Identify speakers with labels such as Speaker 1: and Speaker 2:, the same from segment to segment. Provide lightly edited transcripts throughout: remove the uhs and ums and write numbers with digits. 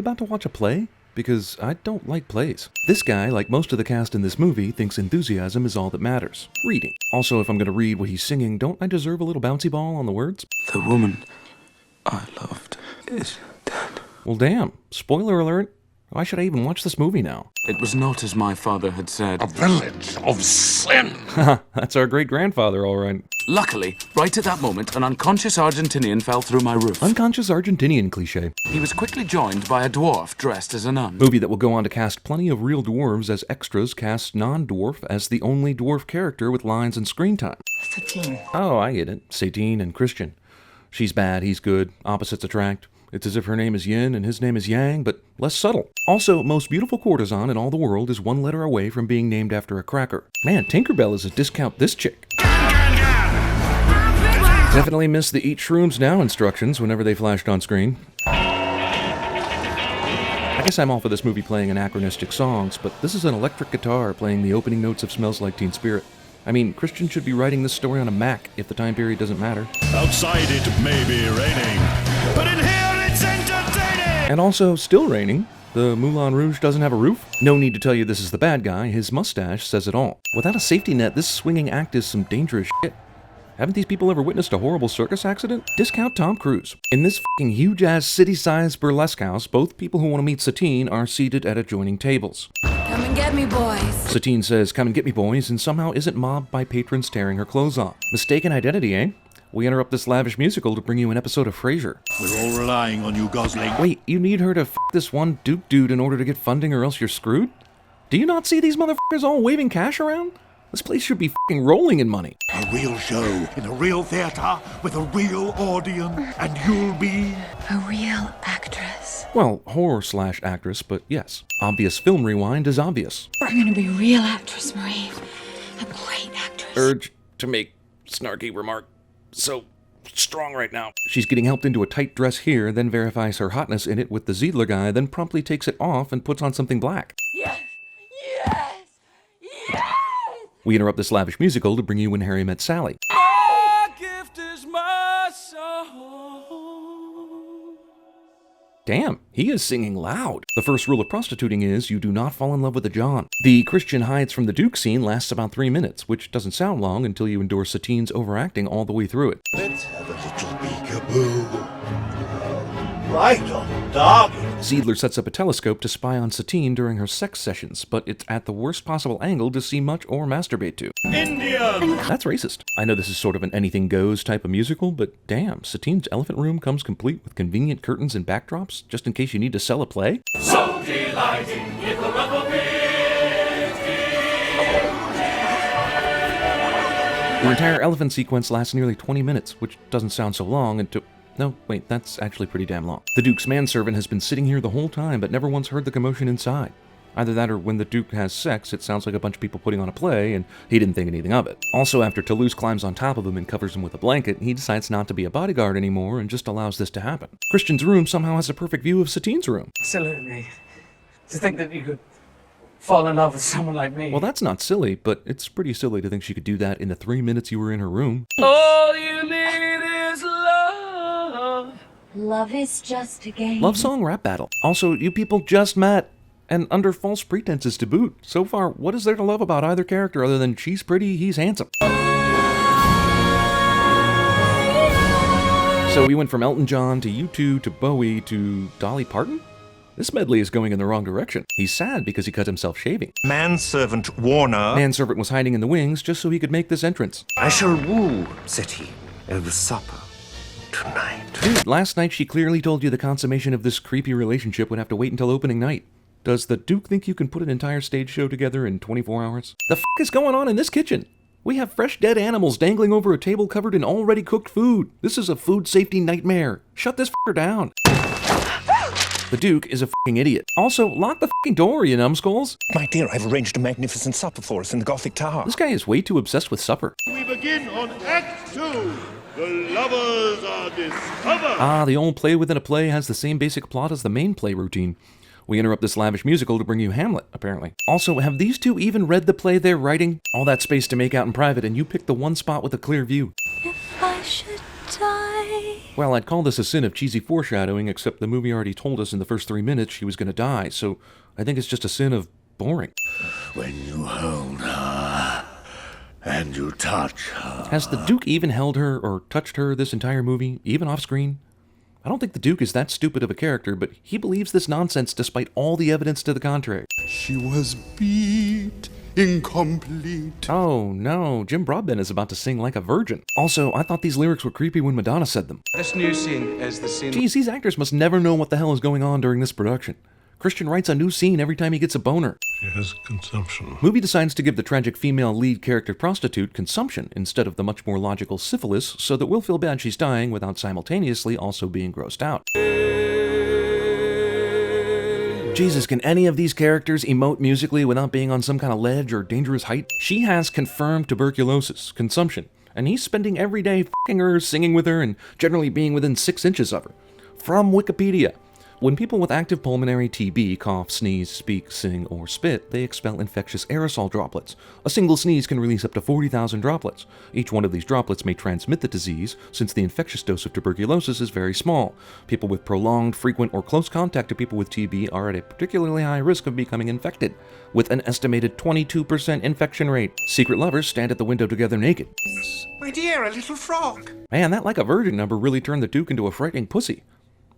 Speaker 1: about to watch a play? Because I don't like plays. This guy, like most of the cast in this movie, thinks enthusiasm is all that matters. Reading. Also, if I'm gonna read what he's singing, don't I deserve a little bouncy ball on the words?
Speaker 2: The woman I loved is dead.
Speaker 1: Well, damn. Spoiler alert. Why should I even watch this movie now?
Speaker 2: It was not as my father had said.
Speaker 3: A village of sin.
Speaker 1: Haha, that's our great-grandfather, all right.
Speaker 2: Luckily, right at that moment, an unconscious Argentinian fell through my roof.
Speaker 1: Unconscious Argentinian cliché.
Speaker 2: He was quickly joined by a dwarf dressed as a nun.
Speaker 1: Movie that will go on to cast plenty of real dwarves as extras, cast non-dwarf as the only dwarf character with lines and screen time.
Speaker 3: Satine.
Speaker 1: Oh, I get it. Satine and Christian. She's bad, he's good, opposites attract. It's as if her name is Yin and his name is Yang, but less subtle. Also, most beautiful courtesan in all the world is one letter away from being named after a cracker. Man, Tinkerbell is a discount this chick. Definitely missed the eat shrooms now instructions whenever they flashed on screen. I guess I'm all for this movie playing anachronistic songs, but this is an electric guitar playing the opening notes of Smells Like Teen Spirit. I mean, Christian should be writing this story on a Mac if the time period doesn't matter.
Speaker 4: Outside it may be raining, but in here it's entertaining!
Speaker 1: And also, still raining. The Moulin Rouge doesn't have a roof. No need to tell you this is the bad guy, his mustache says it all. Without a safety net, this swinging act is some dangerous shit. Haven't these people ever witnessed a horrible circus accident? Discount Tom Cruise. In this fucking huge-ass city-sized burlesque house, both people who want to meet Satine are seated at adjoining tables.
Speaker 5: Come and get me, boys.
Speaker 1: Satine says, "Come and get me, boys," and somehow isn't mobbed by patrons tearing her clothes off. Mistaken identity, eh? We interrupt this lavish musical to bring you an episode of Frasier.
Speaker 4: We're all relying on you, Gosling.
Speaker 1: Wait, you need her to f this one Duke dude in order to get funding or else you're screwed? Do you not see these motherfuckers all waving cash around? This place should be f***ing rolling in money.
Speaker 4: A real show in a real theater with a real audience, and you'll be...
Speaker 5: A real actress.
Speaker 1: Well, horror/actress, but yes. Obvious film rewind is obvious.
Speaker 5: I'm gonna be a real actress, Marie. A great actress.
Speaker 1: Urge to make snarky remark so strong right now. She's getting helped into a tight dress here, then verifies her hotness in it with the Ziedler guy, then promptly takes it off and puts on something black.
Speaker 5: Yes! Yes! Yes!
Speaker 1: We interrupt this lavish musical to bring you When Harry Met Sally.
Speaker 2: My gift is my song.
Speaker 1: Damn, he is singing loud. The first rule of prostituting is you do not fall in love with a John. The Christian hides from the Duke scene lasts about 3 minutes, which doesn't sound long until you endure Satine's overacting all the way through it.
Speaker 4: Let's have a little peekaboo. Right on target.
Speaker 1: Ziedler sets up a telescope to spy on Satine during her sex sessions, but it's at the worst possible angle to see much or masturbate to.
Speaker 4: Indian!
Speaker 1: That's racist. I know this is sort of an anything goes type of musical, but damn, Satine's elephant room comes complete with convenient curtains and backdrops, just in case you need to sell a play?
Speaker 6: So delighting, if a rubber
Speaker 1: The entire elephant sequence lasts nearly 20 minutes, which doesn't sound so long until... No, wait, that's actually pretty damn long. The Duke's manservant has been sitting here the whole time, but never once heard the commotion inside. Either that or when the Duke has sex, it sounds like a bunch of people putting on a play, and he didn't think anything of it. Also, after Toulouse climbs on top of him and covers him with a blanket, he decides not to be a bodyguard anymore and just allows this to happen. Christian's room somehow has a perfect view of Satine's room.
Speaker 7: Silly of me to think that you could fall in love with someone like me.
Speaker 1: Well, that's not silly, but it's pretty silly to think she could do that in the 3 minutes you were in her room.
Speaker 2: All you need is love.
Speaker 5: Love is just a game.
Speaker 1: Love song rap battle. Also, you people just met, and under false pretenses to boot. So far, what is there to love about either character other than she's pretty, he's handsome? So we went from Elton John to U2 to Bowie to Dolly Parton? This medley is going in the wrong direction. He's sad because he cut himself shaving.
Speaker 8: Manservant Warner.
Speaker 1: Manservant was hiding in the wings just so he could make this entrance.
Speaker 8: I shall woo, said he, over supper tonight.
Speaker 1: Dude, last night she clearly told you the consummation of this creepy relationship would have to wait until opening night. Does the Duke think you can put an entire stage show together in 24 hours? The f*** is going on in this kitchen? We have fresh dead animals dangling over a table covered in already cooked food. This is a food safety nightmare. Shut this f***er down. The Duke is a f***ing idiot. Also, lock the f***ing door, you numbskulls.
Speaker 8: My dear, I've arranged a magnificent supper for us in the Gothic Tower.
Speaker 1: This guy is way too obsessed with supper.
Speaker 4: We begin on Act 2. The lovers are discovered.
Speaker 1: Ah, the old play within a play has the same basic plot as the main play routine. We interrupt this lavish musical to bring you Hamlet, apparently. Also, have these two even read the play they're writing? All that space to make out in private, and you pick the one spot with a clear view.
Speaker 5: If I should die.
Speaker 1: Well, I'd call this a sin of cheesy foreshadowing, except the movie already told us in the first 3 minutes she was gonna die, so I think it's just a sin of boring.
Speaker 4: When you hold her and you touch her.
Speaker 1: Has the Duke even held her or touched her this entire movie, even off screen? I don't think the Duke is that stupid of a character, but he believes this nonsense despite all the evidence to the contrary.
Speaker 9: She was beat, incomplete.
Speaker 1: Oh no, Jim Broadbent is about to sing like a virgin. Also, I thought these lyrics were creepy when Madonna said them.
Speaker 10: This new scene is the scene.
Speaker 1: Geez, these actors must never know what the hell is going on during this production. Christian writes a new scene every time he gets a boner.
Speaker 9: She has consumption.
Speaker 1: Movie decides to give the tragic female lead character prostitute consumption instead of the much more logical syphilis, so that we'll feel bad she's dying without simultaneously also being grossed out. Jesus, can any of these characters emote musically without being on some kind of ledge or dangerous height? She has confirmed tuberculosis, consumption, and he's spending every day f***ing her, singing with her, and generally being within 6 inches of her. From Wikipedia. When people with active pulmonary TB cough, sneeze, speak, sing, or spit, they expel infectious aerosol droplets. A single sneeze can release up to 40,000 droplets. Each one of these droplets may transmit the disease, since the infectious dose of tuberculosis is very small. People with prolonged, frequent, or close contact to people with TB are at a particularly high risk of becoming infected, with an estimated 22% infection rate. Secret lovers stand at the window together naked.
Speaker 3: My dear, a little frog.
Speaker 1: Man, that like a virgin number really turned the Duke into a frightening pussy.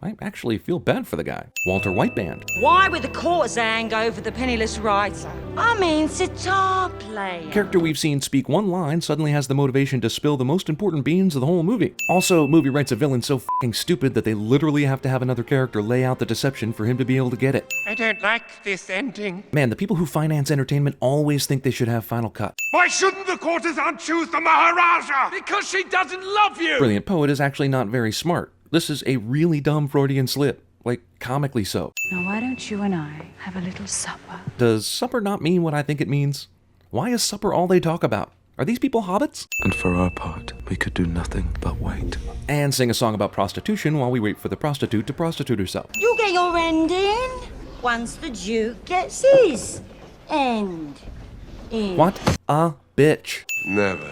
Speaker 1: I actually feel bad for the guy. Walter Whiteband.
Speaker 11: Why would the courtesan go for the penniless writer? I mean, sitar player.
Speaker 1: Character we've seen speak one line suddenly has the motivation to spill the most important beans of the whole movie. Also, movie writes a villain so f***ing stupid that they literally have to have another character lay out the deception for him to be able to get it.
Speaker 3: I don't like this ending.
Speaker 1: Man, the people who finance entertainment always think they should have Final Cut.
Speaker 3: Why shouldn't the courtesan choose the Maharaja?
Speaker 6: Because she doesn't love you!
Speaker 1: Brilliant Poet is actually not very smart. This is a really dumb Freudian slip, like comically so.
Speaker 5: Now why don't you and I have a little supper?
Speaker 1: Does supper not mean what I think it means? Why is supper all they talk about? Are these people hobbits?
Speaker 2: And for our part, we could do nothing but wait.
Speaker 1: And sing a song about prostitution while we wait for the prostitute to prostitute herself.
Speaker 11: You get your end in once the Duke gets his end in.
Speaker 1: What a bitch.
Speaker 9: Never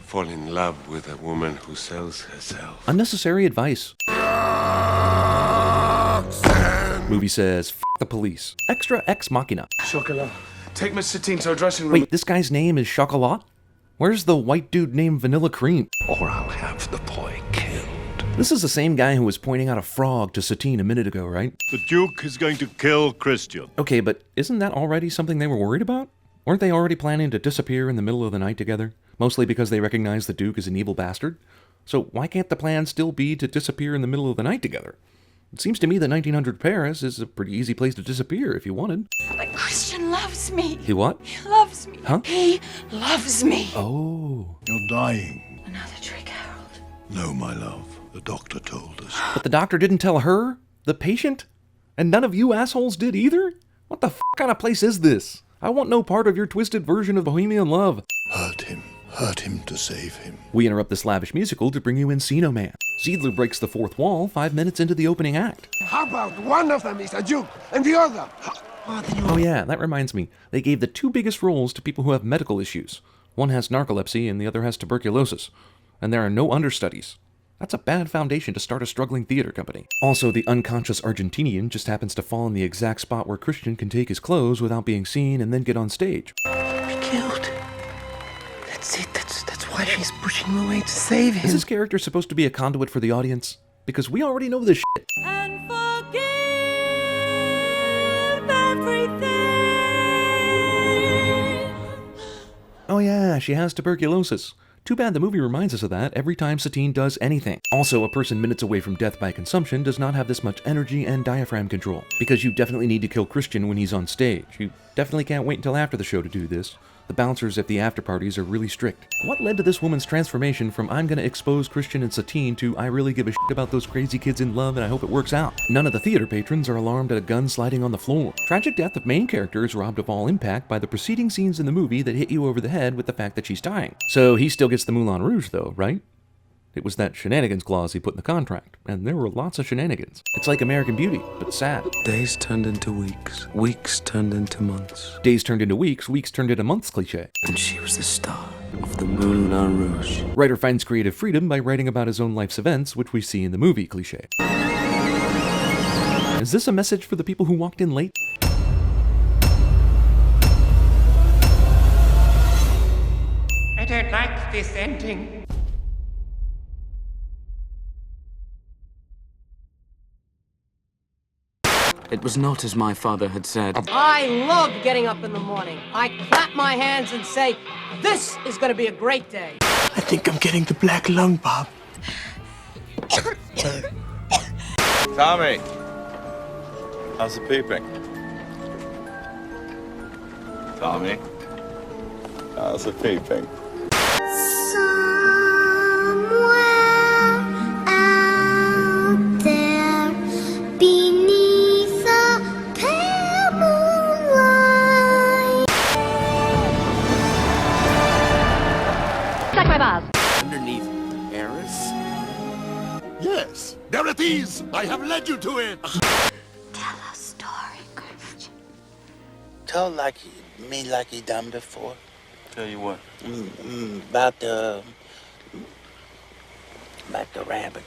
Speaker 9: fall in love with a woman who sells herself.
Speaker 1: Unnecessary advice. Movie says, F the police. Extra ex machina.
Speaker 10: Chocolat. Take Miss Satine to her dressing room.
Speaker 1: Wait, this guy's name is Chocolat? Where's the white dude named Vanilla Cream?
Speaker 9: Or I'll have the boy killed.
Speaker 1: This is the same guy who was pointing out a frog to Satine a minute ago, right?
Speaker 4: The Duke is going to kill Christian.
Speaker 1: Okay, but isn't that already something they were worried about? Weren't they already planning to disappear in the middle of the night together? Mostly because they recognize the Duke is an evil bastard? So why can't the plan still be to disappear in the middle of the night together? It seems to me that 1900 Paris is a pretty easy place to disappear if you wanted.
Speaker 5: But Christian loves me.
Speaker 1: He what?
Speaker 5: He loves me.
Speaker 1: Huh?
Speaker 5: He loves me.
Speaker 1: Oh.
Speaker 4: You're dying.
Speaker 5: Another trick, Harold.
Speaker 4: No, my love. The doctor told us.
Speaker 1: But the doctor didn't tell her? The patient? And none of you assholes did either? What the f kind of place is this? I want no part of your twisted version of Bohemian love.
Speaker 4: Hurt him. Hurt him to save him.
Speaker 1: We interrupt this lavish musical to bring you Encino Man. Ziedler breaks the fourth wall 5 minutes into the opening act.
Speaker 3: How about one of them is a Duke and the other?
Speaker 1: Oh yeah, that reminds me. They gave the 2 biggest roles to people who have medical issues. One has narcolepsy and the other has tuberculosis. And there are no understudies. That's a bad foundation to start a struggling theater company. Also, the unconscious Argentinian just happens to fall in the exact spot where Christian can take his clothes without being seen and then get on stage.
Speaker 7: Killed. That's it. That's why she's pushing him away to save him.
Speaker 1: Is this character supposed to be a conduit for the audience? Because we already know this shit.
Speaker 11: And forgive everything.
Speaker 1: Oh yeah, she has tuberculosis. Too bad the movie reminds us of that every time Satine does anything. Also, a person minutes away from death by consumption does not have this much energy and diaphragm control. Because you definitely need to kill Christian when he's on stage. You definitely can't wait until after the show to do this. The bouncers at the after parties are really strict. What led to this woman's transformation from I'm gonna expose Christian and Satine to I really give a shit about those crazy kids in love and I hope it works out? None of the theater patrons are alarmed at a gun sliding on the floor. Tragic death of main character is robbed of all impact by the preceding scenes in the movie that hit you over the head with the fact that she's dying. So he still gets the Moulin Rouge though, right? It was that shenanigans clause he put in the contract, and there were lots of shenanigans. It's like American Beauty, but sad.
Speaker 2: Days turned into weeks. Weeks turned into months.
Speaker 1: Days turned into weeks, weeks turned into months cliche.
Speaker 2: And she was the star of the movie.
Speaker 8: Moulin Rouge.
Speaker 1: Writer finds creative freedom by writing about his own life's events, which we see in the movie cliché. Is this a message for the people who walked in late?
Speaker 3: I don't like this ending.
Speaker 2: It was not as my father had said.
Speaker 12: I love getting up in the morning. I clap my hands and say, this is going to be a great day.
Speaker 7: I think I'm getting the black lung, Bob.
Speaker 13: Tommy, how's the peeping? Tommy, how's the peeping?
Speaker 8: Underneath Paris?
Speaker 4: Yes, there it is. I have led you to it.
Speaker 11: Tell a story, Christian.
Speaker 7: Tell me like he done before.
Speaker 13: Tell you what.
Speaker 7: About the rabbit.